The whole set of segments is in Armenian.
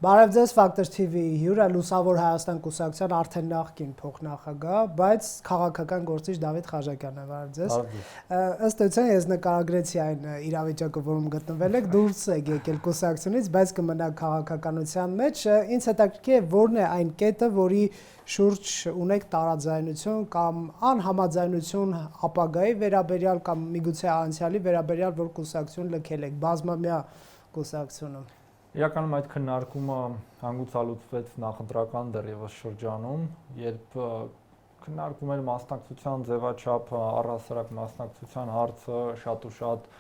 Բարև ձեզ Factor TV հյուրը Լուսավոր Հայաստան կուսակցության արդեն նախկին փոխնախագահ, բայց քաղաքական գործիչ Դավիթ Խաչատուրյանն է, բարև ձեզ։ Ըստ էության ես նկարագրեցի այն իրավիճակը, որում գտնվել եք, դուրս եք եկել կուսակցությունից, բայց կմնաք քաղաքականության մեջ։ Ինձ հետաքրքիր է որն է այն կետը, որի շուրջ ունեք տարաձայնություն կամ անհամաձայնություն ապագայի վերաբերյալ կամ միգուցե անցյալի վերաբերյալ, որ կուսակցություն լքել եք, բազմամյա կուսակցությունը։ Իրականում այդ քննարկումը հանգուցալուծվեց նախընտրական դեռևս շրջանում, երբ քննարկում էր մասնակցության ձևաչափը, առհասարակ մասնակցության հարցը շատ ու շատ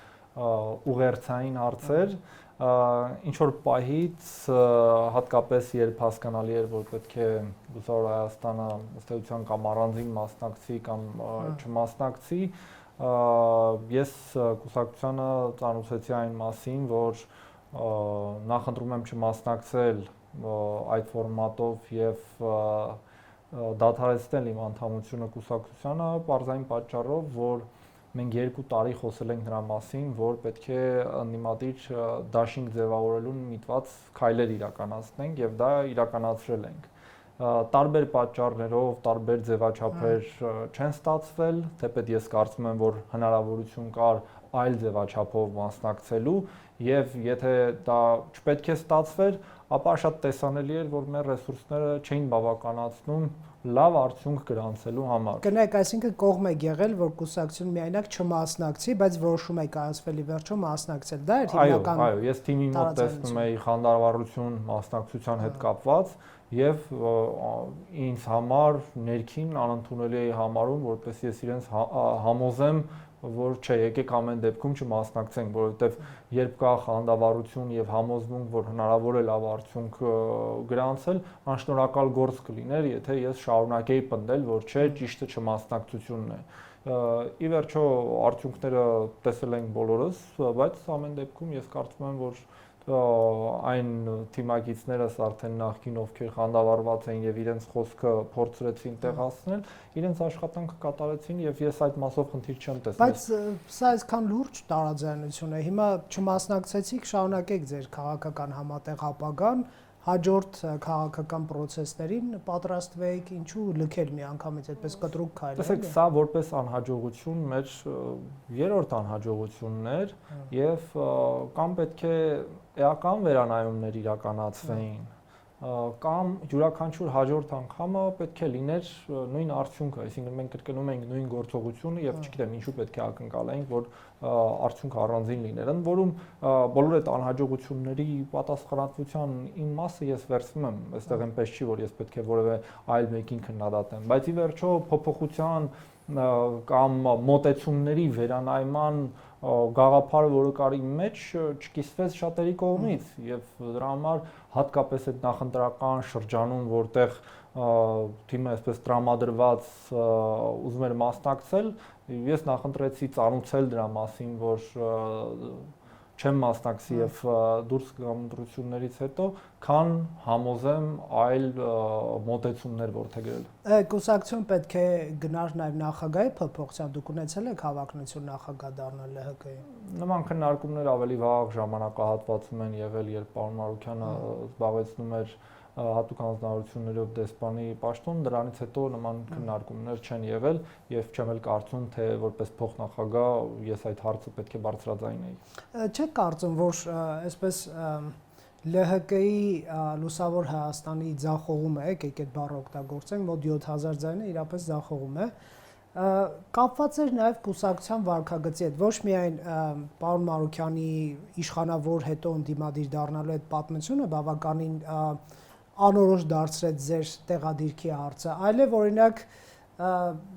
ուղերձային հարցեր, ինչ որ պահից հատկապես երբ հասկանալի էր, որ պետք է Լուսավոր Հայաստանը ըստ էության կամ առանձին մասնակցի կամ չմասնակցի, ես կուսակցությանը ծանոթացի այն մասին, որ նախընտրում եմ չմասնակցել այդ ֆորմատով եւ դադարեցնել իմ անդամությունը կուսակցությանը պարզային պատճառով, որ մենք 2 տարի խոսել ենք նրա մասին, որ պետք է ընդդիմադիր դաշինք ձևավորելուն միտված քայլեր իրականացնենք եւ դա իրականացրել ենք։ Տարբեր պատճառներով, տարբեր ձևաչափեր չեն ստացվել, թեպետ ես կարծում եմ, որ հնարավորություն կար այլ ձևաչափով մասնակցելու եւ եթե դա չպետք է ստացվեր, ապա շատ տեսանելի էր, որ մեր ռեսուրսները չէին բավականացնում լավ արդյունք գրանցելու համար։ Կնեք, այսինքն կողմ եք եղել, որ կուսակցություն միայնակ չմասնակցի, բայց որոշում եք կայացվելի վերջում մասնակցել։ Դա էր հիմնական։ Այո, ես թիմի մոտ տեսնում էի խանդավառություն մասնակցության հետ կապված եւ ինձ համար ներքին անընդունելի է համարում, որպես ես իրենց համոզեմ, որ չէ, եկեք ամեն դեպքում չմասնակցենք, որովհետև երբ կա խանդավառություն եւ համոզմունք, որ հնարավոր է լավ արդյունք գրանցել, անշնորհակալ գործ կլիներ, եթե ես շարունակեի պնդել, որ չէ, ճիշտը չմասնակցությունն է։ Ի վերջո արդյունքները տեսել ենք բոլորս, բայց ամեն դեպքում ես կարծում եմ, որ այն թիմակիցներս արդեն նախկին ովքեր խանդավառված էին եւ իրենց խոսքը փորձրեցին տեղացնել, իրենց աշխատանքը կատարեցին եւ ես այդ մասով խնդիր չեմ տեսնում։ Բայց սա այսքան լուրջ տարաձայնություն է։ Հիմա չմասնակցեցիք, շարունակեք ձեր քաղաքական համատեղ ապագան, հաջորդ քաղաքական process-ներին պատրաստվեք, ինչու լքել միանգամից այդպես կտրուկ քայլ։ Տեսեք, սա որպես անհաջողություն մեր երրորդ անհաջողությունն էր եւ կամ պետք է էական վերանայումներ իրականացվեին կամ յուրաքանչյուր հաջորդ անգամը պետք է լիներ նույն արդյունքը, այսինքն մենք կրկնում ենք նույն գործողությունը եւ չգիտեմ ինչու պետք է ակնկալենք, որ արդյունքը առանձին լիներ։ Ընդ որում բոլոր այդ անհաջողությունների պատասխանատվության իմ մասը ես վերցնում եմ, այստեղ այնպես չի, որ ես պետք է որևէ այլ մեկին քննադատեմ, բայց ի վերջո փոփոխության կամ մոտեցումների վերանայման գաղափարը, որը կար իմ մեջ, չկիսվեց շատերի կողմից եւ դրա համար հատկապես այդ նախընտրական շրջանում, որտեղ թիմը այսպես տրամադրված ուզում էր մասնակցել, ես նախընտրեցի ծանուցել դրա մասին, որ չեմ մասնակցի եւ դուրս գամ ընտրություններից հետո, քան համոզեմ այլ մոտեցումներ որդեգրել։ Կուսակցություն պետք է գնար նաեւ նախագահի փոփոխության, դուք ունեցել եք հավակնություն նախագահ դառնալ ԼՀԿ-ի։ Նման քննարկումներ ավելի վաղ ժամանակահատվածում են եղել, երբ պարոն Մարուքյանը զբաղեցնում էր հատուկ հանձնարարություններով դեսպանի պաշտոն, դրանից հետո նման քննարկումներ չեն եղել եւ չեմ էլ կարծում, թե որպես փոխնախագահ ես այդ հարցը պետք է բարձրաձայնեի։ Չեք կարծում, որ այսպես ԼՀԿ-ի Լուսավոր Հայաստանի ձախողումը է, եկեք այդ բառը օգտագործենք, մոտ 7000 ձայնը իրապես ձախողում է, կապված էր նաև կուսակցության վարքագծի հետ, ոչ միայն պարոն Մարուքյանի իշխանավոր հետո ընդդիմադիր դառնալու այդ պատմությունը բավականին անորոշ դարձրեց ձեր տեղադիրքի հարցը, այլև օրինակ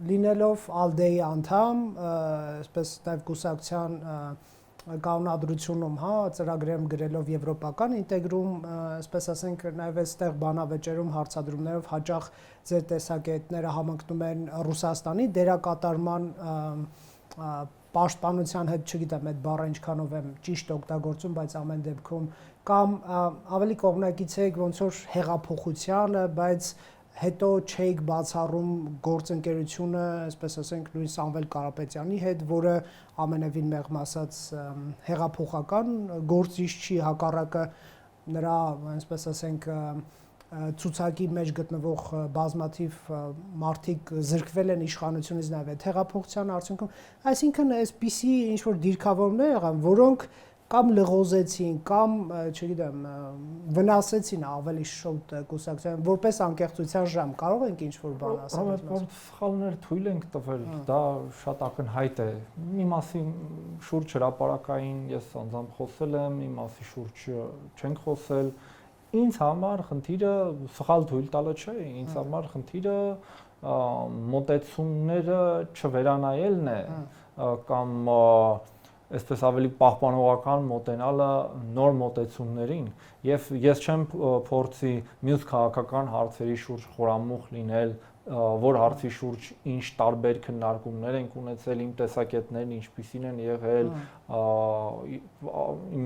լինելով ԱԼԴԵ-ի անդամ, այսպես նաև կուսակցության կանոնադրությունում, ծրագրերում գրելով եվրոպական ինտեգրում, այսպես ասենք, նաև այստեղ բանավեճերում հարցադրումներով հաճախ ձեր տեսակետները համընկնում են Ռուսաստանի դերակատարման պաշտպանության հետ, չգիտեմ այդ բառը ինչքանով եմ ճիշտ օգտագործում, բայց ամեն դեպքում կամ ավելի կողմնակից եք ոնց որ հեղափոխությանը, բայց հետո չէիք բացառում գործընկերությունը, այսպես ասենք, նույն Սամվել Կարապետյանի հետ, որը ամենևին մեղմ ասած հեղափոխական գործիչ չի, հակառակը նրա, այսպես ասենք, ցուցակի մեջ գտնվող բազմաթիվ մարդիկ զրկվել են իշխանությունից նաև այդ հեղափոխության արդյունքում, այսինքն այսպիսի ինչ որ դիրքավորումներ եղան, որոնք կամ լղոզեցին, կամ, չգիտեմ, վնասեցին ավելի շուտ կուսակցությանը, որպես անկեղծության ժամ, կարող ենք ինչ-որ բան ասել։ Որ սխալներ թույլ ենք տվել, դա շատ ակնհայտ է։ Մի մասի շուրջ հրապարակային ես անձամբ խոսել եմ, մի մասի շուրջ չենք խոսել։ Ինձ համար խնդիրը սխալ թույլ տալը չէ, ինձ համար խնդիրը մոտեցումները չվերանայելն է, կամ այսպես ավելի պահպանողական մոտենալը նոր մոտեցումներին, եւ ես չեմ փորձի մյուս քաղաքական հարցերի շուրջ խորամուխ լինել, որ հարցի շուրջ ինչ տարբեր քննարկումներ ենք ունեցել, իմ տեսակետներն ինչպիսին են եղել,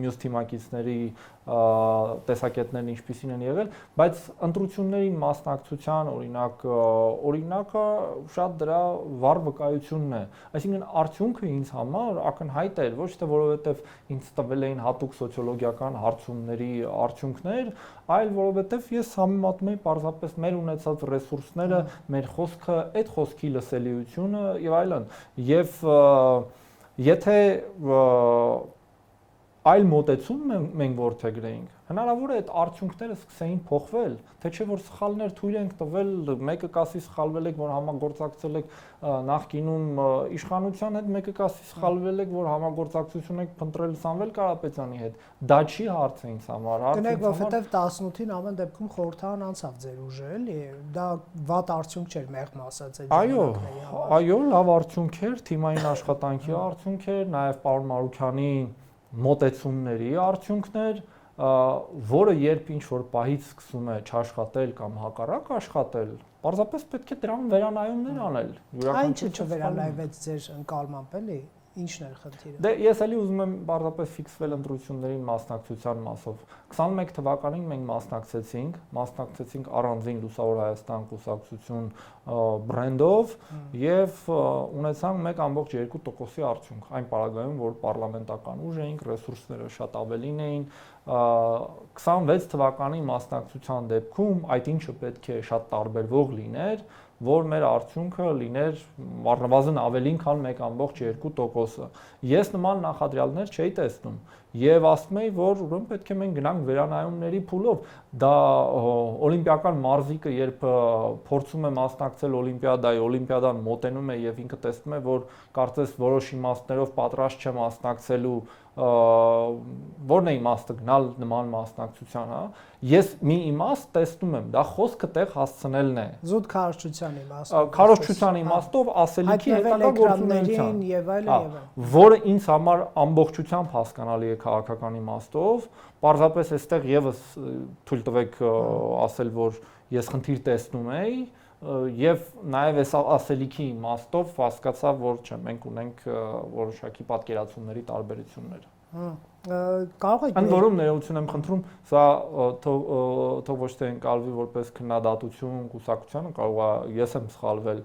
մյուս թիմակիցների տեսակետներն ինչպիսին են եղել, բայց ընտրությունների մասնակցության օրինակը շատ դրա վառ վկայությունն է։ Այսինքն արդյունքը ինձ համար ակնհայտ էր, ոչ թե որովհետև ինձ տվել էին հատուկ սոցիոլոգիական հարցումների արդյունքներ, այլ որովհետև ես համեմատում եի պարզապես մեր ունեցած ռեսուրսները, մեր խոսքը, այդ խոսքի լսելիությունը եւ այլն։ Եվ եթե այլ մոտեցում մենք որդեգրեինք, հնարավոր է այդ արդյունքները սկսեին փոխվել, թե չէ որ սխալներ թույլ ենք տվել, մեկը կասի սխալվել եք, որ համագործակցել եք նախկինում իշխանության հետ, մեկը կասի սխալվել եք, որ համագործակցություն եք փնտրել Սամվել Կարապետյանի հետ։ Դա չի հարց է ինձ համար, Կնեք, որովհետև 18-ին ամեն դեպքում խորհրդարան անցավ ձեր ուժը, էլի, դա վատ արդյունք չէր մեղմ ասած այդ ժամանակների համար։ Այո, լավ արդյունք էր, թիմային աշխատանքի արդյունք էր, նաև պարոն Մարուքյանի մոտեցումների արդյունքներ, որը երբ ինչ-որ պահից սկսում է չաշխատել կամ հակառակ աշխատել, պարզապես պետք է դրան վերանայումներ անել։ Ինչը չվերանայվեց ձեր ընկալմամբ, էլի, ինչն էր խնդիրը։ Դե ես էլի ուզում եմ պարզապես ֆիքսվել ընտրություններին մասնակցության մասով։ 21 թվականին մենք մասնակցեցինք առանձին Լուսավոր Հայաստան կուսակցություն բրենդով եւ ունեցանք 1.2%-ի արդյունք։ Այն պարագայում, որ պարլամենտական ուժ էինք, ռեսուրսները շատ ավելին էին, 26 թվականի մասնակցության դեպքում այդ ինչը պետք է շատ տարբերվող լիներ, որ մեր արդյունքը լիներ առնվազն ավելին, քան 1.2%-ը։ Ես նման նախադրյալներ չէի տեսնում եւ ասում էի, որ ուրեմն պետք է մենք գնանք վերանայումների փուլով։ Դա օլիմպիական մարզիկը, երբ փորձում է մասնակցել օլիմպիադայի, օլիմպիադան մոտենում է եւ ինքը տեսնում է, որ կարծես որոշ իմաստներով պատրաստ չէ մասնակցելու, որն է իմաստը գնալ նման մասնակցության, հա։ Ես մի իմաստ տեսնում եմ, դա խոսքը տեղ հասցնելն է։ Զուտ քարոզչության իմաստով։ Քարոզչության իմաստով ասելիքի հետագա գործունեության եւ այլն, որը ինձ համար ամբողջությամբ հասկանալի է քաղաքական իմաստով, պարզապես այստեղ եւս թույլ տվեք ասել, որ ես խնդիր տեսնում եի եւ նաեւ այս ասելիքի իմաստով հասկացա, որ չէ, մենք ունենք որոշակի պատկերացումների տարբերություններ։ Կարող եք Ընդ որում ներողություն եմ խնդրում, սա թող ոչ թե ընկալվի որպես քննադատություն կուսակցությանը, կարող է ես եմ սխալվել,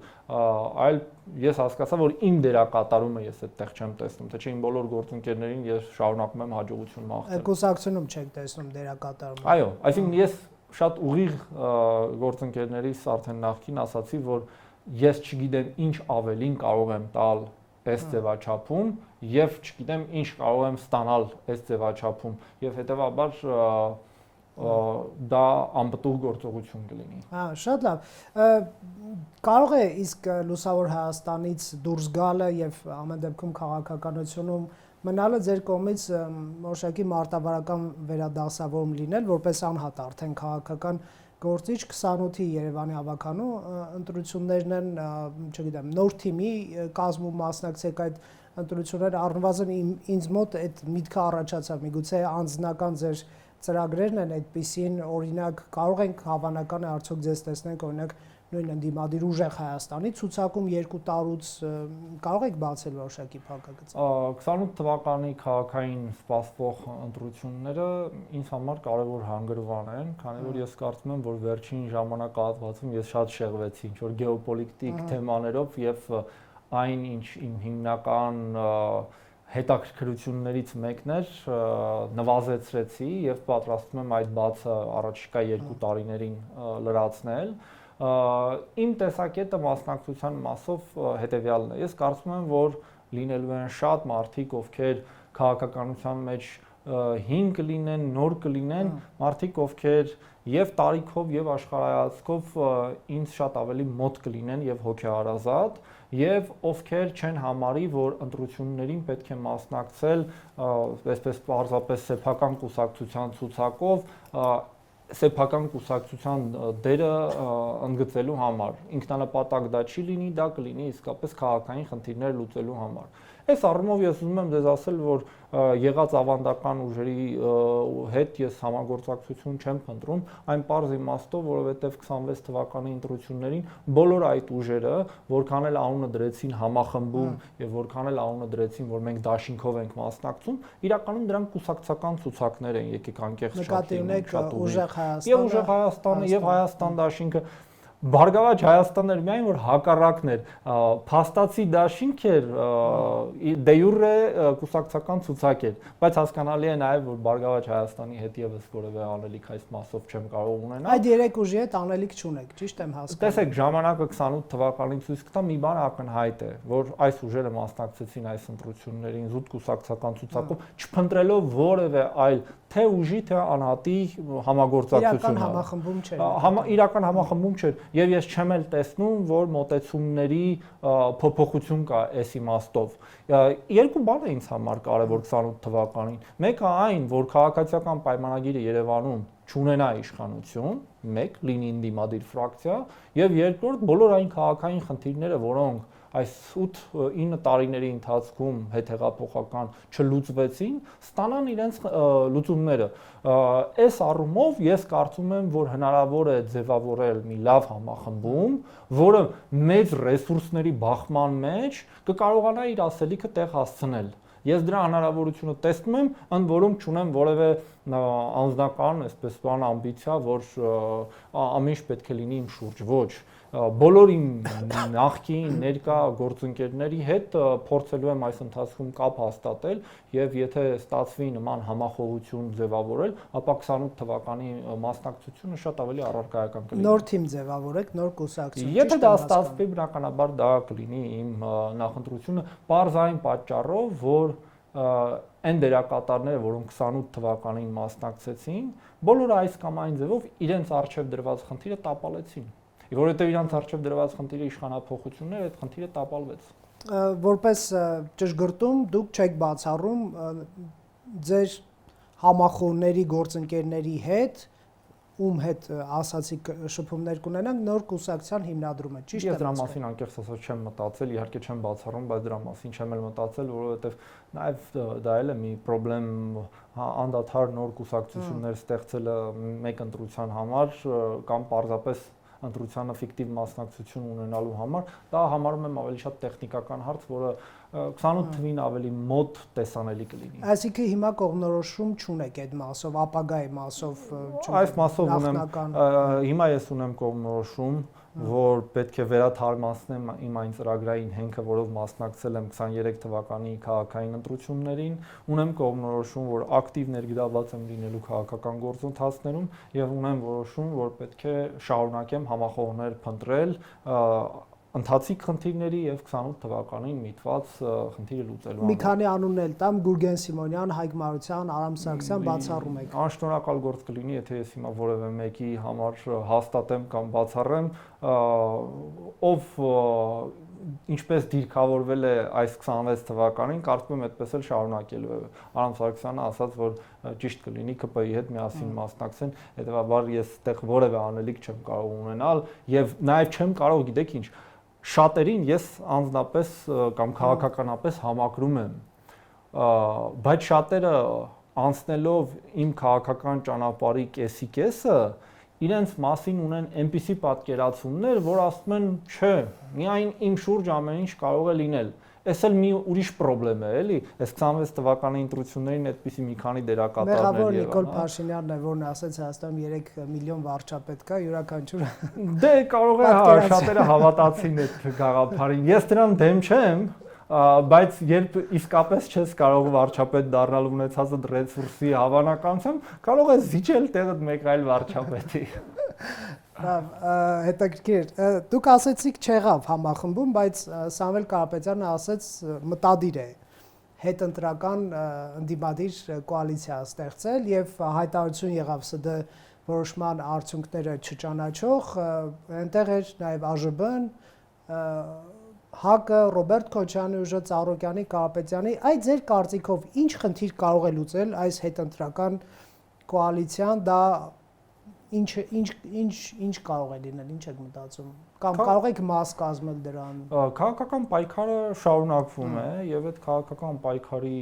այլ ես հասկացա, որ իմ դերակատարումը ես այդտեղ չեմ տեսնում, թե չէ իմ բոլոր գործընկերներին ես շարունակում եմ հաջողություն մաղթել։ Կուսակցությունում չեք տեսնում դերակատարումը։ Այո, այսինքն ես շատ ուղիղ գործընկերներիս արդեն նախկին ասացի, որ ես չգիտեմ ինչ ավելին կարող եմ տալ այս ձևաչափում եւ չգիտեմ ինչ կարող եմ ստանալ այս ձևաչափում եւ հետեւաբար դա անպտուղ գործողություն կլինի։ Շատ լավ։ Կարող է իսկ Լուսավոր Հայաստանից դուրս գալը եւ ամեն դեպքում քաղաքականությունում մնալը ձեր կողմից որոշակի մարտավարական վերադասավորում լինել, որպես անհատ արդեն քաղաքական գործիչ 28-ի Երևանի հավաքանու ընտրություններն են, չգիտեմ, նոր թիմի կազմում մասնակցեք այդ ընտրությունները, առնվազն ինձ մոտ այդ միտքը առաջացավ, միգուցե անձնական ձեր ծրագրերն են այդպիսին, օրինակ կարող ենք հավանական է արդյոք ձեզ տեսնենք, օրինակ նույն ընդդիմադիր ուժեղ Հայաստանի ցուցակում 2 տարուց կարող եք բացել որոշակի փակագծեր։ 28 թվականի քաղաքային սպասվող ընտրությունները ինձ համար կարևոր հանգրվան են, քանի որ ես կարծում եմ, որ վերջին ժամանակահատվածում ես շատ շեղվեցի ինչ-որ գեոպոլիտիկ թեմաներով եւ այն ինչ իմ հիմնական հետաքրքրություններից մեկն էր նվազեցրեցի եւ պատրաստվում եմ այդ բացը առաջիկա 2 տարիներին լրացնել։ Իմ տեսակետը մասնակցության մասով հետեւյալն է։ Ես կարծում եմ, որ լինելու են շատ մարդիկ, ովքեր քաղաքականության մեջ հին կլինեն, նոր կլինեն, մարդիկ, ովքեր եւ տարիքով եւ աշխարհայացքով ինձ շատ ավելի մոտ կլինեն եւ հոգեհարազատ, եւ ովքեր չեն համարի, որ ընտրություններին պետք է մասնակցել այսպես պարզապես սեփական կուսակցության ցուցակով, սեփական կուսակցության դերը ընդգծելու համար։ Ինքնանպատակ դա չի լինի, դա կլինի իսկապես քաղաքային խնդիրներ լուծելու համար։ Այս առումով ես ուզում եմ ձեզ ասել, որ եղած ավանդական ուժերի հետ ես համագործակցություն չեմ փնտրում, այն պարզ իմաստով, որովհետև 26 թվականի ընտրություններին բոլոր այդ ուժերը, որքան էլ անունը դրեցին համախմբում եւ որքան էլ անունը դրեցին, որ մենք դաշինքով ենք մասնակցում, իրականում դրանք կուսակցական ցուցակներ են, եկեք անկեղծ շատ լինենք, շատ ուժեղ Հայաստանը եւ Հայաստան դաշինքը Բարգավաճ Հայաստանն էր միայն որ հակառակն էր, փաստացի դաշինք էր, դե յուրե կուսակցական ցուցակ էր, բայց հասկանալի է նաև որ Բարգավաճ Հայաստանի հետ եւս որևէ անելիք այս մասով չեմ կարող ունենալ։ Այդ երեք ուժի հետ անելիք չունեք, ճիշտ եմ հասկանում։ Տեսեք, ժամանակը 28 թվականին ցույց կտա մի բան ակնհայտ է, որ այս ուժերը մասնակցեցին այս ընտրություններին զուտ կուսակցական ցուցակով, չփնտրելով որևէ այլ թե ուժի, թե անհատի համագործակցություն։ Իրական համախմբում չէր։ Իրական համախմբում չէր։ Եվ ես չեմ էլ տեսնում, որ մոտեցումների փոփոխություն կա այս իմաստով։ Երկու բան է ինձ համար կարևոր 28 թվականին։ Մեկը այն, որ քաղաքացիական պայմանագիրը Երևանում չունենա իշխանություն, մեկ լինի ընդդիմադիր ֆրակցիա, եւ երկրորդ բոլոր այն քաղաքային խնդիրները, որոնք այս 8-9 տարիների ընթացքում հետհեղափոխական չլուծվեցին, ստանան իրենց լուծումները։ Այս առումով ես կարծում եմ, որ հնարավոր է ձևավորել մի լավ համախմբում, որը մեծ ռեսուրսների բախման մեջ կկարողանա իր ասելիքը տեղ հասցնել։ Ես դրա հնարավորությունը տեսնում եմ, ընդ որում չունեմ որևէ անձնական, այսպես բան ամբիցիա, որ ամեն ինչ պետք է լինի իմ շուրջ, ոչ։ Բոլոր իմ նախկին ներկա գործընկերների հետ փորձելու եմ այս ընթացքում կապ հաստատել եւ եթե ստացվի նման համախոհություն ձևավորել, ապա 28 թվականի մասնակցությունը շատ ավելի առարկայական կլինի։ Նոր թիմ ձևավորեք, նոր կուսակցություն։ Եթե դա ստացվի, բնականաբար դա կլինի իմ նախընտրությունը, պարզ այն պատճառով, որ այն դերակատարները, որոնք 28 թվականին մասնակցեցին, բոլորը այս կամ այն ձևով իրենց արժեվ դրված խնդիրը տապալեցին։ Որովհետև իրանց արժեվ դրված խնդիրը իշխանափոխություններ, այդ խնդիրը տապալվեց։ Որպես ճշգրտում դուք չեք բացառում ձեր համախոհների գործընկերների հետ, ում հետ ասացիք շփումներ կունենանք, նոր կուսակցության հիմնադրումը, ճիշտ է։ Ես դրա մասին անկեղծ ասած չեմ մտածել, իհարկե չեմ բացառում, բայց դրա մասին չեմ էլ մտածել, որովհետև նաև դա էլ է մի խնդրեմ անդադար նոր կուսակցություններ ստեղծելը մեկ ընտրության համար կամ պարզապես ընտրությանը ֆիկտիվ մասնակցություն ունենալու համար, դա համարում եմ ավելի շատ տեխնիկական հարց, որը 28 թվին ավելի մոտ տեսանելի կլինի։ Այսինքն հիմա կողմնորոշում չունեք այդ մասով, ապագայի մասով, այս մասով ունեմ, հիմա ես ունեմ կողմնորոշում, որ պետք է վերաթարմացնեմ իմ այն ծրագրային հենքը, որով մասնակցել եմ 23 թվականի քաղաքային ընտրություններին, ունեմ կողմնորոշում, որ ակտիվ ներգրավված եմ լինելու քաղաքական գործընթացներում եւ ունեմ որոշում, որ պետք է շարունակեմ համախոհներ փնտրել ընթացիկ խնդիրների եւ 28 թվականին միտված խնդիրը լուծելու համար։ Մի քանի անուն էլ տամ Գուրգեն Սիմոնյան, Հայկ Մարության, Արամ Սարգսյան բացառում եք։ Անշնորհակալ գործ կլինի, եթե ես հիմա որևէ մեկի համար հաստատեմ կամ բացառեմ, ով ինչպես դիրքավորվել է այս 26 թվականին, կարծում եմ այդպես էլ շարունակելու է։ Արամ Սարգսյանը ասաց, որ ճիշտ կլինի ԿՊ-ի հետ միասին մասնակցեն, հետեւաբար ես այդտեղ որևէ անելիք չեմ կարող ունենալ եւ նաեւ չեմ կարող, գիտեք ինչ, շատերին ես անձնապես կամ քաղաքականապես համակրում եմ, բայց շատերը անցնելով իմ քաղաքական ճանապարհի կեսի իրենց մասին ունեն այնպիսի պատկերացումներ, որ ասում են, չէ, միայն իմ շուրջ ամեն ինչ կարող է լինել։ Էս էլ մի ուրիշ խնդրեմ է, էլի, այս 26 թվականի ընտրություններին այդպիսի մի քանի դերակատարներ եղան։ Մեղավոր Նիկոլ Փաշինյանն է, որն ասաց Հայաստանում 3 միլիոն վարչապետ կա, յուրաքանչյուրը։ Դե կարող է, հա, շատերը հավատացին այդ գաղափարին։ Ես դրան դեմ չեմ, բայց երբ իսկապես չես կարող վարչապետ դառնալ ունեցածդ ռեսուրսի հավանականությամբ, կարող ես զիջել տեղդ մեկ այլ վարչապետի։ Հետաքրքիր։ Դուք ասեցիք չեղավ համախմբում, բայց Սամվել Կարապետյանը ասեց մտադիր է հետընտրական ընդդիմադիր կոալիցիա ստեղծել եւ հայտարարություն եղավ ՍԴ որոշման արդյունքները չճանաչող, այնտեղ էր նաեւ ԱԺԲ-ն, ՀԱԿ-ը, Ռոբերտ Քոչյանի ուժը, Ծառուկյանի, Կարապետյանի, այդ ձեր կարծիքով ինչ խնդիր կարող է լուծել այս հետընտրական կոալիցիան, դա ինչ կարող է լինել, ինչ եք մտածում, կամ կարող եք մաս կազմել դրան։ Քաղաքական պայքարը շարունակվում է եւ այդ քաղաքական պայքարի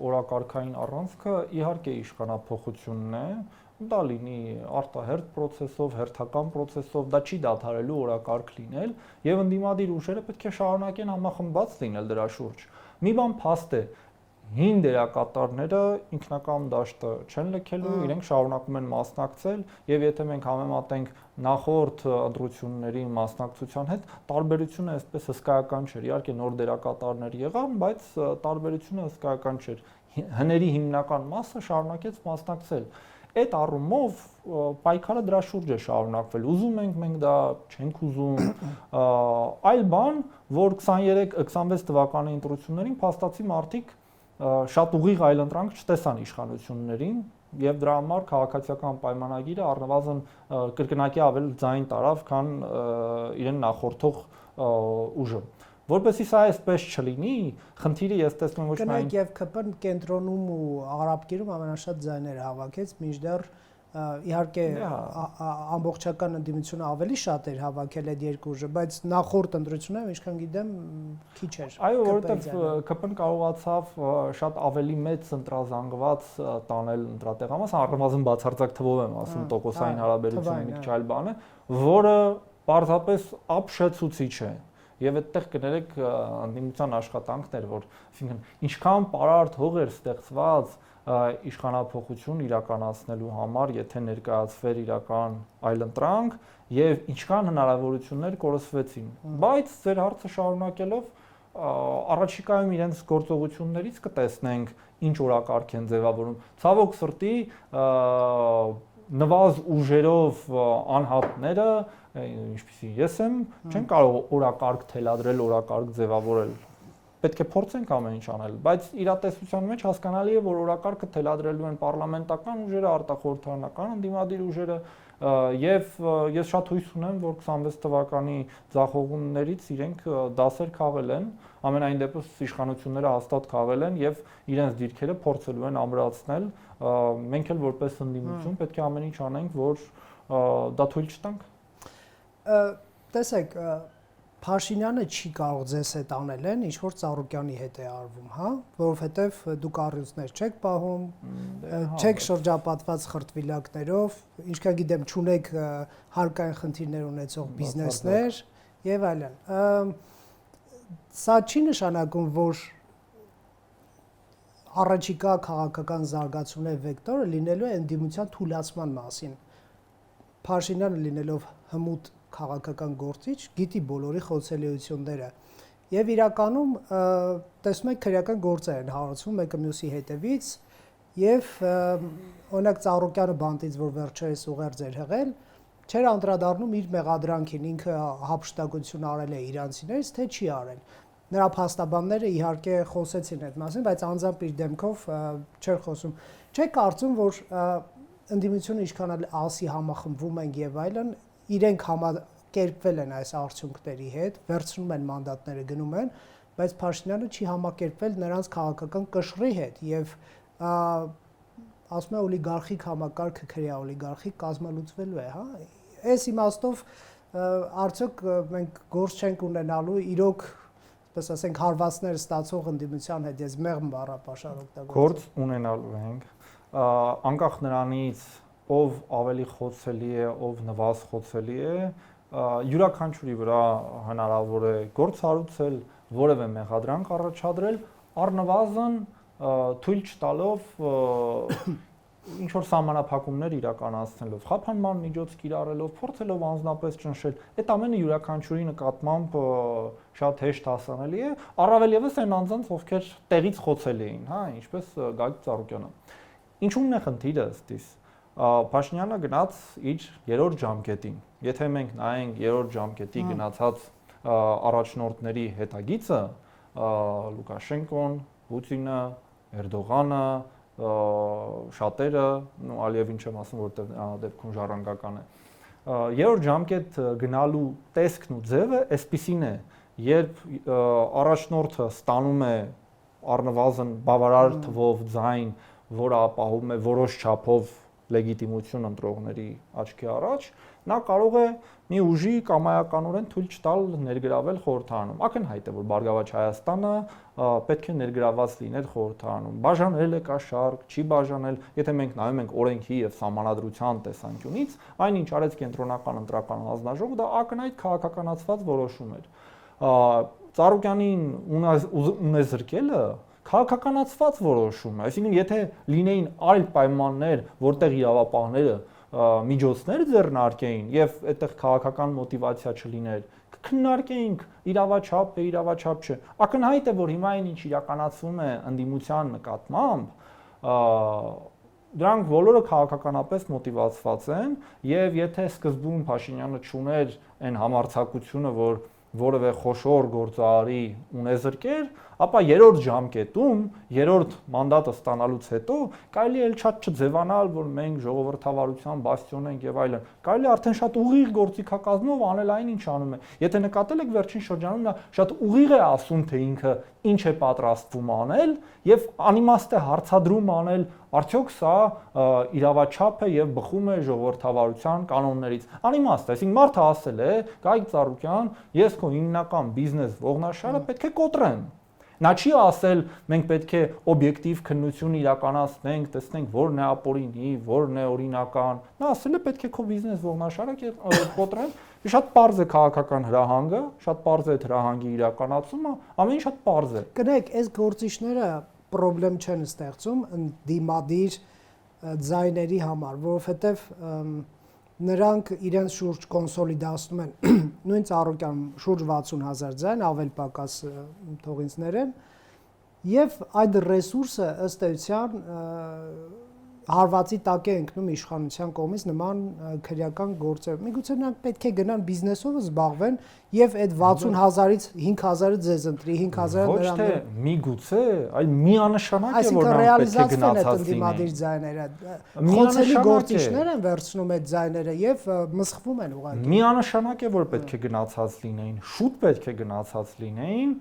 օրակարգային առանցքը իհարկե իշխանափոխությունն է, դա լինի արտահերթ process-ով, հերթական process-ով, դա չի դադարելու օրակարգ լինել եւ ընդդիմադիր ուժերը պետք է շարունակեն համախմբված լինել դրա շուրջ։ Մի բան փաստ է, հին դերակատարները ինքնական դաշտը չեն լքելու, իրենք շարունակում են մասնակցել եւ եթե մենք համեմատենք նախորդ ընտրությունների մասնակցության հետ, տարբերությունը այսպես հսկայական չէր։ Իհարկե նոր դերակատարներ եղան, բայց տարբերությունը հսկայական չէր։ Հների հիմնական մասը շարունակեց մասնակցել։ Այդ առումով պայքարը դրա շուրջ է շարունակվել։ Ուզում ենք մենք դա չենք ուզում։ Այլ բան, որ 23-26 թվականի ընտրություններին փաստացի մարդիկ շատ ուղիղ այլընտրանք չտեսան իշխանություններին եւ դրա համար քաղաքացիական պայմանագիրը առնվազն կրկնակի ավել ձայն տարավ, քան իրեն նախորդող ուժը։ Որպեսզի սա այսպես չլինի, խնդիրը ես տեսնում ոչ միայն Կնայք եւ ԿՊ-ն կենտրոնում ու Արաբկիրում ամենաշատ ձայները հավաքեց, մինչդեռ իհարկե ամբողջական ընդդիմությունը ավելի շատ էր հավաքել այդ երկու ուժը, բայց նախորդ ընտրությունները, ինչքան գիտեմ, քիչ էր։ Այո, որովհետեւ ԿՊ-ն կարողացավ շատ ավելի մեծ ընտրազանգված տանել ընտրատեղամաս, առնվազն բացարձակ թվով եմ ասում, տոկոսային հարաբերությունը մի քիչ այլ բան է, որը պարզապես ապշեցուցիչ է։ Եվ այդտեղ կներեք ընդդիմության աշխատանքներ, որ այսինքն ինչքան պարարտ հող էր ստեղծված իշխանափոխություն իրականացնելու համար, եթե ներկայացվեր իրական այլընտրանք եւ ինչքան հնարավորություններ կորսվեցին։ Բայց ձեր հարցը շարունակելով առաջիկայում իրենց գործողություններից կտեսնենք ինչ օրակարգ են ձևավորում։ Ցավոք սրտի նվազ ուժերով անհատները, ինչպեսի ես եմ, չեն կարող օրակարգ թելադրել, օրակարգ ձևավորել։ Պետք է փորձենք ամեն ինչ անել, բայց իրատեսության մեջ հասկանալի է, որ օրակարգը թելադրելու են պարլամենտական ուժերը, արտախորհրդարանական ընդդիմադիր ուժերը, եւ ես շատ հույս ունեմ, որ 26 թվականի ձախողումներից իրենք դասեր քաղել են, ամենայն դեպս իշխանությունները հաստատ քաղել են եւ իրենց դիրքերը փորձելու են ամրացնել, մենք էլ որպես ընդդիմություն պետք է ամեն ինչ անենք, որ դա թույլ չտանք։ Տեսեք, Փաշինյանը չի կարող ձեզ հետ անել են, ինչ որ Ծառուկյանի հետ է արվում, հա, որովհետև դուք առյուծներ չեք պահում, չեք շրջապատված խրտվիլակներով, ինչքան գիտեմ, չունեք հարկային խնդիրներ ունեցող բիզնեսներ եւ այլն։ Սա չի նշանակում, որ առաջիկա քաղաքական զարգացումների վեկտորը լինելու է ընդդիմության թուլացման մասին։ Փաշինյանը լինելով հմուտ քաղաքական գործիչ, գիտի բոլորի խոցելիությունները եւ իրականում տեսնում եք քրեական գործեր են հարուցվում մեկը մյուսի հետևից եւ օրինակ Ծառուկյանը բանտից որ վերջերս ուղերձ էր հղել չէր անդրադառնում իր մեղադրանքին ինքը հափշտակություն արել է իրանցիներից թե չի արել նրա փաստաբանները իհարկե խոսեցին այդ մասին բայց անձամբ իր դեմքով չէր խոսում չեք կարծում որ ընդդիմությունը ինչքան ասի համախմբվում են եւ այլն իրենք համակերպվել են այս արդյունքների հետ, վերցնում են մանդատները, գնում են, բայց Փաշինյանը չի համակերպվել նրանց քաղաքական կշռի հետ եւ ասում է օլիգարխիկ համակարգը քրեա օլիգարխիկ կազմալուծվելու է, հա։ Այս իմաստով արդյոք մենք գործ չենք ունենալու իրոք, այսպես ասենք, հարվածներ ստացող ընդդիմության հետ, ես մեղմ բառապաշար օգտագործում։ Գործ ունենալու ենք, անկախ նրանից ով ավելի խոցելի է, ով նվազ խոցելի է, յուրաքանչյուրի վրա հնարավոր է գործ հարուցել, որևէ մեղադրանք առաջադրել, առնվազն թույլ չտալով ինչ որ սահմանափակումներ իրականացնելով, խափանման միջոց կիրառելով, փորձելով անձնապես ճնշել, այդ ամենը յուրաքանչյուրի նկատմամբ շատ հեշտ հասանելի է, առավել եւս այն անձանց, ովքեր տեղից խոցելի էին, հա, ինչպես Գագիկ Ծառուկյանը։ Ինչու՞մն է խնդիրը ըստիս։ Փաշինյանը գնաց իր երրորդ ժամկետին։ Եթե մենք նայենք երրորդ ժամկետի գնացած առաջնորդների հետագիծը, Լուկաշենկոն, Պուտինը, Էրդողանը, շատերը, Ալիևին չեմ ասում, որտեղ դեպքում ժառանգական է։ Երրորդ ժամկետ գնալու տեսքն ու ձևը այսպիսին է, երբ առաջնորդը ստանում է առնվազն բավարար թվով ձայն, որը ապահովում է որոշ չափով լեգիտիմություն ընտրողների աչքի առաջ, նա կարող է մի ուժի կամայականորեն թույլ չտալ ներգրավել խորհրդարանում։ Ակնհայտ է, որ Բարգավաճ Հայաստանը պետք է ներգրաված լիներ խորհրդարանում։ Բաժանել է կաշառք, չի բաժանել, եթե մենք նայում ենք օրենքի եւ սահմանադրության տեսանկյունից, այնինչ արեց կենտրոնական ընտրական հանձնաժողովը, դա ակնհայտ քաղաքականացված որոշում էր։ Ծառուկյանին ունեզրկելը քաղաքականացված որոշում է, այսինքն եթե լինեին այլ պայմաններ, որտեղ իրավապահները միջոցներ ձեռնարկեին եւ այդտեղ քաղաքական մոտիվացիա չլիներ, քննարկեինք իրավաչափ է, իրավաչափ չէ։ Ակնհայտ է, որ հիմա ինչ իրականացվում է ընդդիմության նկատմամբ, դրանք բոլորը քաղաքականապես մոտիվացված են եւ եթե սկզբում Փաշինյանը չուներ այն համարձակությունը, որ որևէ խոշոր գործարարի ունեզրկեր, ապա երրորդ ժամկետում, երրորդ մանդատը ստանալուց հետո կարելի է շատ չձևանալ, որ մենք ժողովրդավարության բաստիոն ենք եւ այլն։ Կարելի է արդեն շատ ուղիղ գործիքակազմով անել այն, ինչ անում է։ Եթե նկատել եք վերջին շրջանում նա շատ ուղիղ է ասում, թե ինքը ինչ է պատրաստվում անել եւ անիմաստ է հարցադրում անել, արդյոք սա իրավաչափ է եւ բխում է ժողովրդավարության կանոններից։ Անիմաստ է, այսինքն մարդը ասել է, Գագիկ Ծառուկյան, ես քո հիմնական բիզնես ողնաշարը պետք է կոտրեմ։ Նա չի ասել, մենք պետք է օբյեկտիվ քննություն իրականացնենք, տեսնենք որն է ապօրինի, որն է օրինական։ Նա ասել է պետք է քո բիզնես ողնաշարը կոտրեմ։ Շատ པարզ է քաղաքական հրահանգը, շատ པարզ է հրահանգի իրականացումը, ամեն ինչ շատ པարզ է։ Կներեք, այս գործիչները պրոբլեմ չեն ստեղծում ընդդիմադիր ձայների համար, որովհետև նրանք իրենց շուրջ կոնսոլիդացնում են նույն Ծառուկյան շուրջ 60,000 ձայն, ավել պակաս թողինցներ են, եւ այդ ռեսուրսը ըստ էության հարվածի տակ է ընկնում իշխանության կողմից նման քրեական գործեր։ Միգուցե նրանք պետք է գնան բիզնեսով զբաղվեն եւ այդ 60,000-ից 5,000-ը ձեզ ընտրի, 5,000-ը նրան։ Ոչ թե միգուցե, այլ միանշանակ է, որ նրանք պետք է գնացած լինեն ձայները։ Խոցելի գործիչներ են վերցնում այդ ձայները եւ մսխվում են ուղղակի։ Միանշանակ է, որ պետք է գնացած լինեին, շուտ պետք է գնացած լինեին,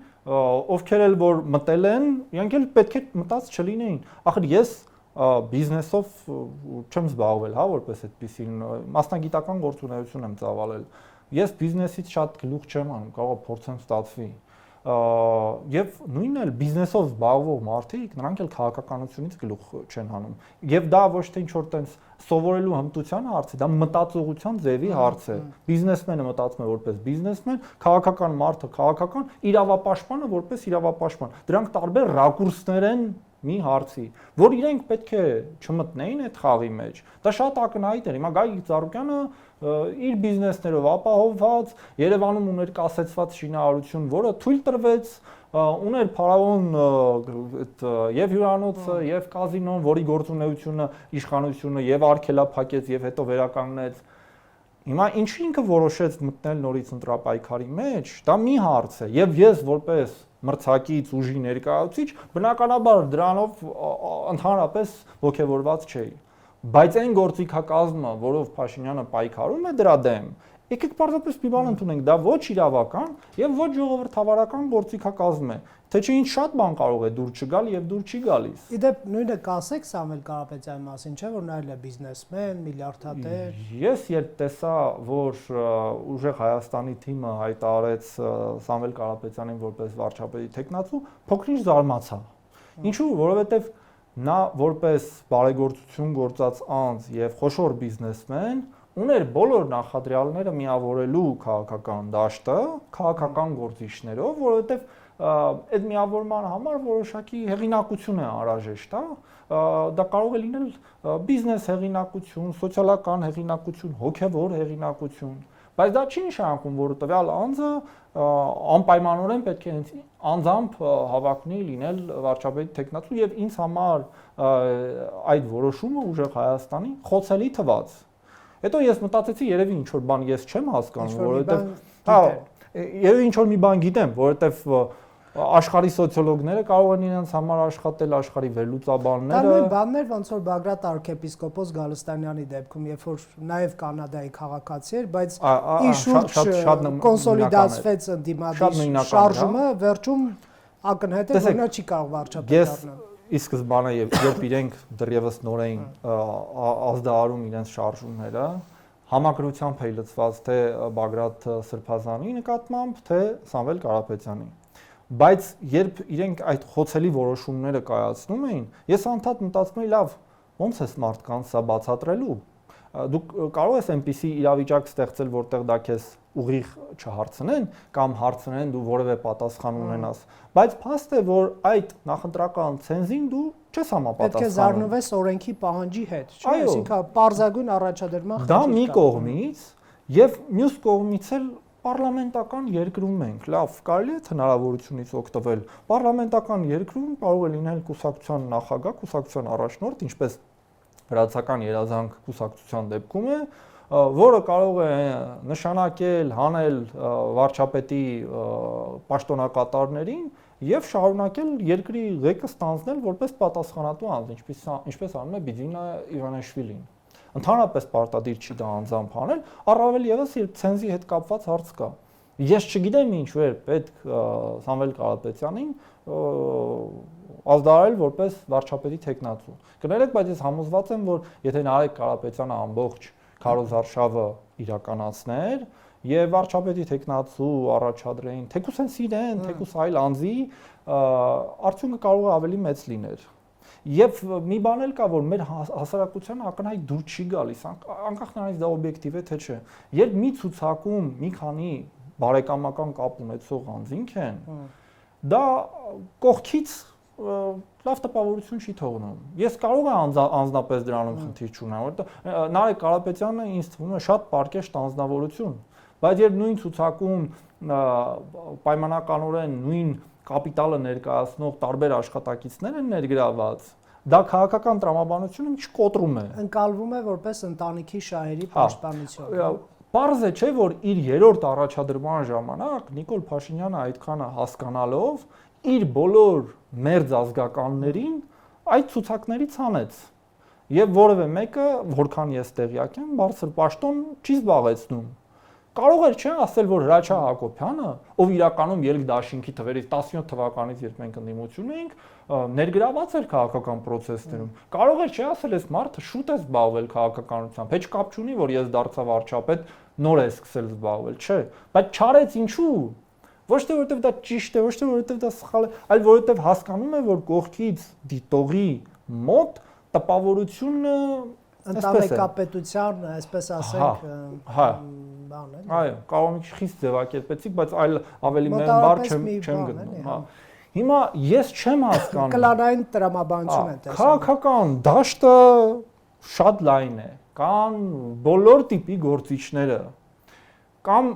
ովքեր էլ որ մտել են, իրենք էլ պետք է մտած չլինեին։ Ախր ես բիզնեսով չեմ զբաղվել, հա, որպես այդպեսին մասնագիտական գործունեություն եմ ծավալել։ Ես բիզնեսից շատ գլուխ չեմ անում, կարող է փորձեմ ստացվի։ Եվ նույնն էլ բիզնեսով զբաղվող մարդիկ, նրանք էլ քաղաքականությունից գլուխ չեն հանում։ Եվ դա ոչ թե ինչ-որ տենց սովորելու հմտության հարց է, դա մտածողության ձևի հարց է։ Բիզնեսմենը մտածում է որպես բիզնեսմեն, քաղաքական մարդը քաղաքական, իրավապաշտպանը որպես իրավապաշտպան։ Դրանք տարբեր ռակուրսներ են մի հարցի, որ իրենք պետք է չմտնեին այդ խաղի մեջ։ Դա շատ ակնհայտ էր։ Հիմա Գագիկ Ծառուկյանը իր բիզնեսներով ապահովված, Երևանում ուներ կասեցված շինարարություն, որը թույլ տրվեց, ուներ փարավոն այդ եւ հյուրանոցը, եւ կազինոն, որի գործունեությունը իշխանությունը եւ արգելափակեց եւ հետո վերականգնեց։ Հիմա ինչու ինքը որոշեց մտնել նորից ընտրապայքարի մեջ, դա մի հարց է, եւ ես որպես մրցակից ուժի ներկայացուցիչ բնականաբար դրանով ընդհանրապես ողջավորված չէի, բայց այն գործիքակազմը, որով Փաշինյանը պայքարում է դրա դեմ, եկեք պարզապես մի բան ընդունենք, դա ոչ իրավական եւ ոչ ժողովրդավարական գործիքակազմ է, թե չէ ինչ շատ բան կարող է դուր չգալ եւ դուր չի գալիս։ Իդեպ նույնը կասեք Սամվել Կարապետյանի մասին, չէ՞ որ նա էլ է բիզնեսմեն, միլիարդատեր։ Ես երբ տեսա, որ ուժեղ Հայաստանի թիմը հայտարարեց Սամվել Կարապետյանին որպես վարչապետի թեկնածու, փոքրինչ զարմացա։ Ինչու՞, որովհետեւ նա որպես բարեգործություն գործած անձ եւ խոշոր բիզնեսմեն ուներ բոլոր նախադրյալները միավորելու քաղաքական դաշտը, քաղաքական գործիչներով, որովհետև այդ միավորման համար որոշակի հեղինակություն է անհրաժեշտ, դա կարող է լինել բիզնես հեղինակություն, սոցիալական հեղինակություն, հոգևոր հեղինակություն, բայց դա չի նշանակում, որ տվյալ անձը անպայմանորեն պետք է հենց անձամբ հավակնի լինել վարչապետի թեկնածու եւ ինձ համար այդ որոշումը ուժեղ Հայաստանի խոցելի թվաց։ Հետո ես մտածեցի, երևի ինչ որ բան ես չեմ հասկանում, որովհետեւ երևի ինչ որ մի բան գիտեմ, որովհետեւ աշխարհի սոցիոլոգները կարող են իրենց համար աշխատել, աշխարհի վերլուծաբանները։ Դա նույն բաններ, ոնց որ Բագրատ arczepiskopos Գալստանյանի դեպքում, երբ որ նաև Կանադայի քաղաքացի էր, բայց իր կոնսոլիդացվեց ընդդիմադիր շարժումը, վերջում ակնհայտ է, որ նա չի կարող վարչապետ դառնալ։ Ի սկզբանե երբ իրենք դեռևս նոր էին ազդարարում իրենց շարժումները, համակրությամբ է լծված թե Բագրատ Սրբազանի նկատմամբ, թե Սամվել Կարապետյանի։ Բայց երբ իրենք այդ խոցելի որոշումները կայացնում էին, ես անդադ մտածում էի, լավ, ոնց է մարդկանց սա բացատրելու։ Դուք կարող ես այնպիսի իրավիճակ ստեղծել, որտեղ դա քեզ ուղիղ չհարցնեն կամ հարցնեն դու որևէ պատասխան ունենաս, բայց փաստ է, որ այդ նախընտրական ցենզին դու չես համապատասխանում։ Պետք է զարնվես օրենքի պահանջի հետ, չէ՞, այսինքն պարզագույն առաջադրման դա մի կողմից եւ մյուս կողմից էլ պարլամենտական երկրում ենք, լավ, կարելի է հնարավորությունից օգտվել։ Պարլամենտական երկրում կարող է լինել կուսակցության նախագահ, կուսակցության առաջնորդ, ինչպես վրացական երազանք կուսակցության դեպքում է, որը կարող է նշանակել, հանել վարչապետի պաշտոնակատարներին եւ շարունակել երկրի ղեկը ստանձնել որպես պատասխանատու անձ, ինչպես անում է Բիձինա Իվանեշվիլին։ Ընդհանրապես պարտադիր չի դա անձամբ անել, առավել եւս երբ ցենզի հետ կապված հարց կա։ Ես չգիտեմ ինչ որ պետք Սամվել Կարապետյանին ազդարարել որպես վարչապետի թեկնածու։ Կներեք, բայց ես համոզված եմ, որ եթե Նարեկ Կարապետյանը ամբողջ քարոզարշավը իրականացներ եւ վարչապետի թեկնածու առաջադրեին, թեկուս են սիրեն, թեկուս այլ անձի, արդյունքը կարող է ավելի մեծ լիներ։ Եվ մի բան էլ կա, որ մեր հասարակությանը ակնհայտ դուր չի գալիս, անկախ նրանից դա օբյեկտիվ է թե չէ։ Երբ մի ցուցակում մի քանի բարեկամական կապ ունեցող անձինք են, դա կողքից լավ տպավորություն չի թողնում։ Ես կարող եմ անձնապես դրանում խնդիր չունենամ, որովհետեւ Նարեկ Կարապետյանը ինձ թվում է շատ պարկեշտ անձնավորություն, բայց երբ նույն ցուցակում պայմանականորեն նույն կապիտալը ներկայացնող տարբեր աշխատակիցներ են ներգրաված, դա քաղաքական տրամաբանությունը մի կոտրում է։ Ընկալվում է որպես ընտանիքի շահերի պաշտպանություն։ Պարզ է, չէ, որ իր երրորդ առաջադրման ժամանակ Նիկոլ Փաշինյանը այդքանը հասկանալով իր բոլոր մերձ ազգականներին այդ ցուցակներից հանեց։ Եվ որևէ մեկը, որքան ես տեղյակ եմ, բարձր պաշտոն չի զբաղեցնում։ Կարող էր չէ ասել, որ Հրաչյա Հակոբյանը, ով իրականում ելք դաշինքի թվերից 17 թվականից երբ մենք ընդդիմություն էինք, ներգրաված էր քաղաքական process-ներում։ Կարող էր չէ ասել, այս մարդը շուտ է զբաղվել քաղաքականությամբ, heç կապ չունի, որ ես դարձա վարչապետ, նոր է սկսել զբաղվել, չէ, բայց չարեց ինչու։ Ոչ թե որովհետև դա ճիշտ է, ոչ թե որովհետև դա սխալ է, այլ որովհետև հասկանում է, որ կողքից դիտողի մոտ տպավորությունը ընտանեկապետության, այսպես ասենք, բան է։ Այո, կարող եմ խիստ ձևակերպեցիք, բայց այլ ավելի մեծ բառ չեմ գտնում, հա։ Հիմա ես չեմ հասկանում։ Կլանային տրամաբանություն է տեսնում։ Քաղաքական դաշտը շատ լայն է, կան բոլոր տիպի գործիչները, կամ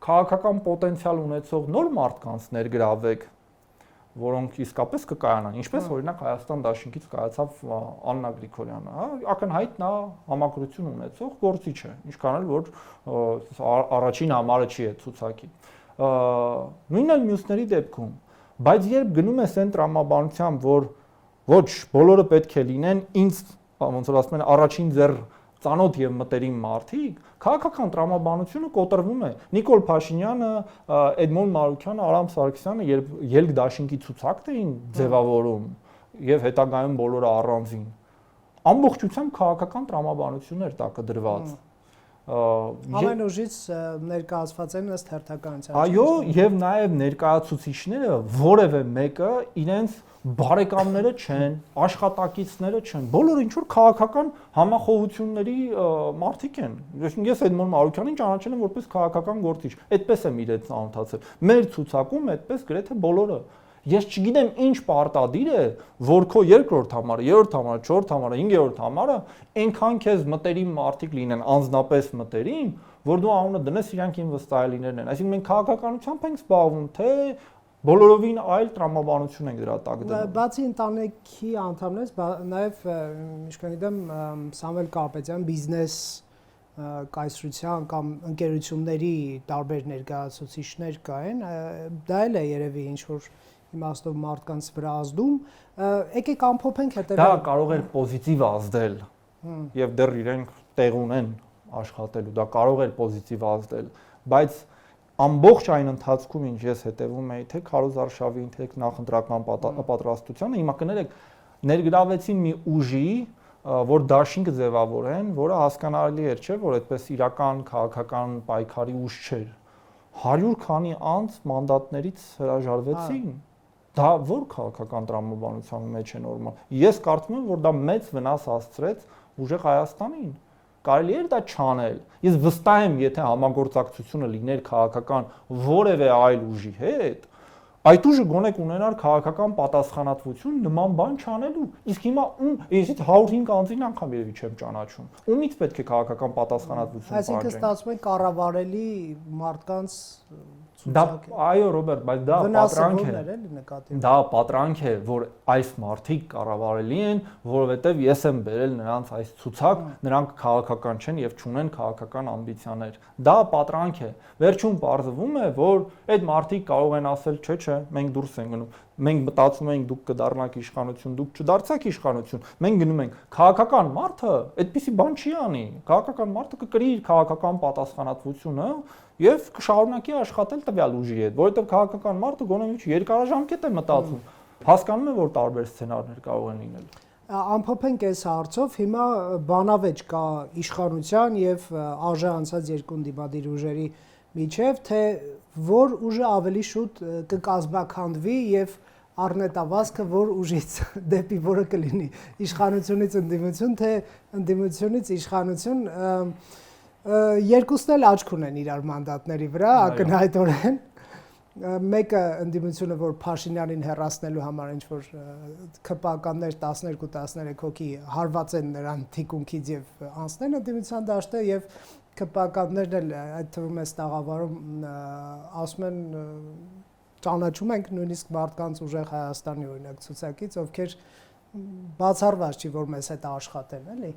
քաղաքական պոտենցիալ ունեցող նոր մարդկանց ներգրավեք, որոնք իսկապես կկայանան, ինչպես օրինակ Հայաստան դաշինքից կայացավ Աննա Գրիգորյանը, հա, ակնհայտ նա համակրություն ունեցող գործիչ է, ինչքան էլ որ առաջին համարը չի այդ ցուցակի։ Նույնն էլ մյուսների դեպքում, բայց երբ գնում ես այն տրամաբանությամբ, որ ոչ բոլորը պետք է լինեն ինձ, ոնց որ ասում են, առաջին ձեռ ծանոթ եւ մտերիմ մարդիկ, քաղաքական տրամաբանությունը կոտրվում է։ Նիկոլ Փաշինյանը, Էդմոն Մարուքյանը, Արամ Սարգսյանը, երբ ելք դաշինքի ցուցակն էին ձևավորում եւ հետագայում բոլորը առանձին, ամբողջությամբ քաղաքական տրամաբանություն էր տակը դրված։ Ամեն ուժից ներկայացված են ըստ հերթականության։ Այո, եւ նաեւ ներկայացուցիչները որևէ մեկը իրենց բարեկամները չեն, աշխատակիցները չեն, բոլորը ինչ որ քաղաքական համախոհությունների մարդիկ են։ Ես Էդմոն Մարուկյանին ճանաչել եմ որպես քաղաքական գործիչ, այդպես եմ իրեն ծանոթացել։ Մեր ցուցակում այդպես գրեթե բոլորը։ Ես չգիտեմ ինչ պարտադիր է, որ քո երկրորդ համարը, երրորդ համարը, չորրորդ համարը, 5-րդ համարը այնքան քեզ մտերիմ մարդիկ լինեն, անձնապես մտերիմ, որ դու անունը դնես իրանք իմ վստահելիներն են։ Այսինքն մենք քաղաքականությամբ ենք զբաղվում, թե բոլորովին այլ տրամաբանություն ենք դրա տակ դնում։ Բացի ընտանիքի անդամներից, նաև ինչքան գիտեմ, Սամվել Կարապետյան բիզնես կայսրության կամ ընկերությունների տարբեր ներկայացուցիչներ կային, դա էլ է երևի ինչ որ իմաստով մարդկանց վրա ազդում, եկեք ամփոփենք հետևյալ։ Դա կարող է պոզիտիվ ազդել եւ դեռ իրենք տեղ ունեն աշխատելու, դա կարող է պոզիտիվ ազդել, բայց ամբողջ այն ընթացքում ինչ ես հետևում էի թե Քարոզ Արշավին, թե նախընտրական պատրաստությանը, հիմա կներեք ներգրավեցին մի ուժի, որ դաշինք ձևավորեն, որը հասկանալի էր, չէ, որ այդպես իրական քաղաքական պայքարի ուժ չէր։ 100 քանի անց մանդատներից հրաժարվեցին։ Դա որ քաղաքական տրամաբանության մեջ է նորմալ։ Ես կարծում եմ, որ դա մեծ վնաս հասցրեց ուժեղ Հայաստանին։ Կարելի էր դա չանել։ Ես վստահ եմ, եթե համագործակցությունը լիներ քաղաքական որևէ այլ ուժի հետ, այդ ուժը գոնե կունենար քաղաքական պատասխանատվություն նման բան չանելու։ Իսկ հիմա ես 105 անձին անգամ երևի չեմ ճանաչում։ Ումից պետք է քաղաքական պատասխանատվություն պահանջենք։ Այսինքն ստացվում է կառավարելի մարդկանց Դա այո Ռոբերտ, բայց դա պատրանք է։ Դա պատրանք է, որ այս մարդիկ կառավարելի են, որովհետև ես եմ բերել նրանց այս ցուցակ, նրանք քաղաքական չեն եւ չունեն քաղաքական ամբիցիաներ։ Դա պատրանք է։ Վերջում պարզվում է, որ այդ մարդիկ կարող են ասել, չէ, մենք դուրս ենք գնում։ Մենք մտածում ենք դուք կդառնաք իշխանություն, դուք չդարձաք իշխանություն։ Մենք գնում ենք քաղաքական մարդը այդպիսի բան չի անի։ Քաղաքական մարդը կկրի իր քաղաքական պատասխանատվությունը եւ կշարունակի աշխատել տվյալ ուժի հետ, որովհետեւ քաղաքական մարդը գոնե մի երկարաժամկետ է մտածում։ Հասկանում է, որ տարբեր սցենարներ կարող են լինել։ Ամփոփենք այս հարցով, հիմա բանավեճ կա իշխանության եւ արժե անցած երկու դիմադիր ուժերի միջև, թե որ ուժը ավելի շուտ կկազմաքանդվի եւ առնետավազքը որ ուժից դեպի որը կլինի իշխանությունից ընդդիմություն, թե ընդդիմությունից իշխանություն, երկուսն էլ աչք ունեն իրար մանդատների վրա, ակնհայտորեն։ Մեկը ընդդիմությունը, որ Փաշինյանին հեռացնելու համար ինչ որ ԿՊԱ-կաններ 12-13 հոգի հարված են նրան թիկունքից եւ անցնեն ընդդիմության դաշտը եւ ԿՊԱ-կաններն էլ այդ թվում է տաղավարում ասում են ճանաչում ենք նույնիսկ մարդկանց ուժեղ Հայաստանի օրինակ ցուցակից, ովքեր բացառված չի որ մեզ հետ աշխատեն, էլի։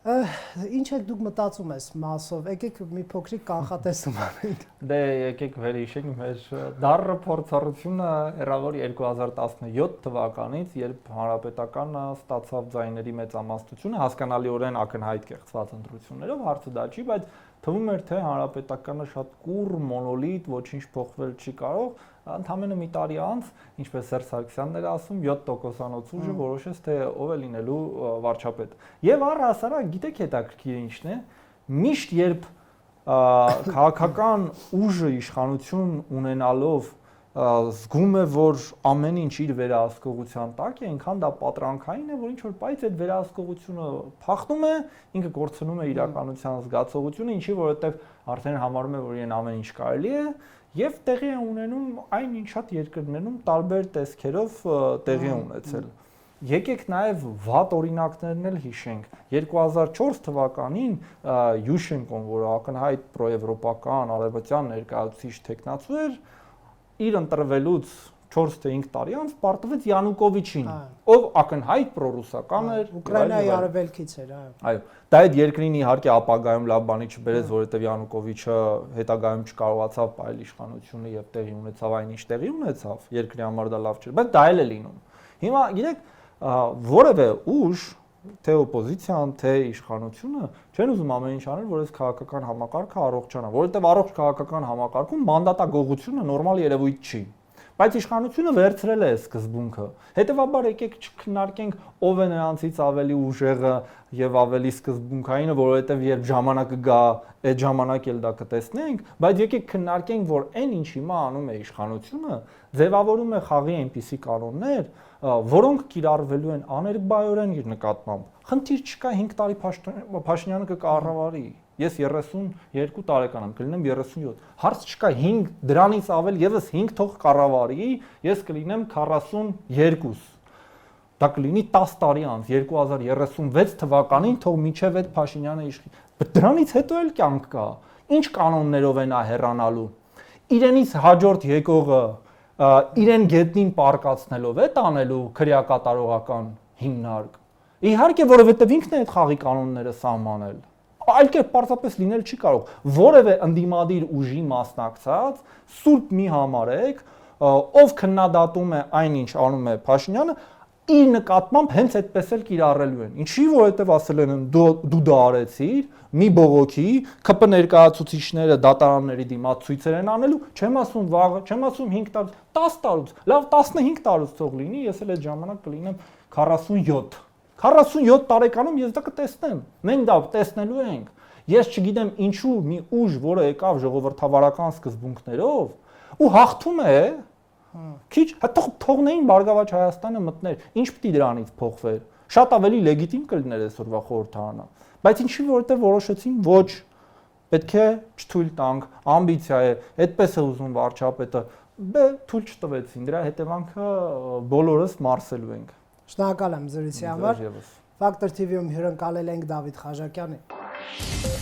Ինչ եք դուք մտածում ես մասով, եկեք մի փոքրիկ կանխատեսում անենք։ Դե եկեք վերհիշենք մեր դառը փորձառությունը հեռավոր 2017 թվականից, երբ հանրապետականը ստացավ ձայների մեծամասնությունը, հասկանալիորեն ակնհայտ կեղծված ընտրություններով, հարցը դա չի, բայց թվում էր թե հանրապետականը շատ կուռ մոնոլիտ, ոչինչ փոխվել չի կարող, ընդամենը մի տարի անց, ինչպես Սերժ Սարգսյանն էր ասում, 7%-անոց ուժը որոշեց թե ով է լինելու վարչապետ։ Եվ առհասարակ, գիտեք հետաքրքիր ինչն է, միշտ երբ քաղաքական ուժը իշխանություն ունենալով զգում է, որ ամեն ինչ իր վերահսկողության տակ է, այնքան դա պատրանքային է, որ ինչ որ բայց այդ վերահսկողությունը փախնում է, ինքը կորցնում է իրականության զգացողությունը, ինչի որովհետև արդեն համարում է, որ իրեն ամեն ինչ կարելի է, եւ տեղի է ունենում այն ինչ շատ երկրներում տարբեր տեսքերով տեղի ունեցել։ Եկեք նաեւ վատ օրինակներն էլ հիշենք։ 2004 թվականին Յուշենկոն, որը ակնհայտ պրոեվրոպական արևմտյան ներկայացուցիչ տեխնացու էր, իր ընտրվելուց 4 թե 5 տարի անց պարտվեց Յանուկովիչին, ով ակնհայտ պրոռուսական էր, Ուկրաինայի արևելքից էր, այո։ Դա այդ երկրին իհարկե ապագայում լավ բանի չբերեց, որովհետև Յանուկովիչը հետագայում չկարողացավ պայել իշխանությունը եւ տեղի ունեցավ այն ինչ տեղի ունեցավ, երկրի համար դա լավ չէր, բայց դա էլ է լինում։ Հիմա գիտեք, որևէ ուժ, թե օպոզիցիան, թե իշխանությունը չեն ուզում ամեն ինչ անել, որ այս քաղաքական համակարգը առողջանա, որովհետև առողջ քաղաքական համակարգում մանդատագողությունը նորմալ երևույթ չի։ Բայց իշխանությունը վերցրել է սկզբունքը։ Հետևաբար եկեք չքննարկենք ով է նրանցից ավելի ուժեղը եւ ավելի սկզբունքայինը, որովհետեւ երբ ժամանակը գա, այդ ժամանակ էլ դա կտեսնենք, բայց եկեք քննարկենք, որ այն ինչ հիմա անում է իշխանությունը, ձևավորում է խաղի այնպիսի կանոններ, որոնք կիրառվելու են աներկբայորեն իր նկատմամբ։ Խնդիր չկա 5 տարի Փաշինյանը կկառավարի։ Ես 32 տարեկան եմ, կլինեմ 37։ Հարց չկա 5 դրանից ավել եւս 5 թող կառավարի, ես կլինեմ 42։ Դա կլինի 10 տարի անց 2036 թվականին թող միջև այդ Փաշինյանը իշխի։ Բայց դրանից հետո էլ կյանք կա։ Ինչ կանոններով է նա հեռանալու։ Իրենից հաջորդ եկողը իրեն գետնին պարկացնելով է տանելու քրեակատարողական հիմնարկ։ Իհարկե, որովհետև ինքն է այդ խաղի կանոնները սահմանել։ Այլ կերպ պարզապես լինել չի կարող։ Որևէ ընդդիմադիր ուժի մասնակցած սուրբ մի համարեք, ով քննադատում է այնինչ անում է Փաշինյանը, իր նկատմամբ հենց այդպես էլ կիրառելու են։ Ինչի, որովհետև ասել են դու դա արեցիր, մի բողոքի, ԿՊ ներկայացուցիչները դատարանների դիմաց ցույցեր են անելու, չեմ ասում վաղը, չեմ ասում 5 տարուց, 10 տարուց, լավ 15 տարուց թող լինի, ես էլ այդ ժամանակ կլինեմ 47։ 47 տարեկանում ես դա կտեսնեմ։ Մենք դա տեսնելու ենք։ Ես չգիտեմ ինչու մի ուժ, որը եկավ ժողովրդավարական սկզբունքներով ու հաղթում է, քիչ, հա թողնեին Բարգավաճ Հայաստանը մտներ, ինչ պիտի դրանից փոխվեր։ Շատ ավելի լեգիտիմ կլիներ այսօրվա խորհրդարանը։ Բայց ինչի որովհետև որոշեցին ոչ, պետք է չթույլ տանք, ամբիցիա է, այդպես է ուզում վարչապետը, թույլ չտվեցին, դրա հետևանքը բոլորս մարսելու ենք։ Շնորհակալ եմ զրույցի համար։ Factor TV-ում հյուրընկալել ենք Դավիթ Խաչատյանին։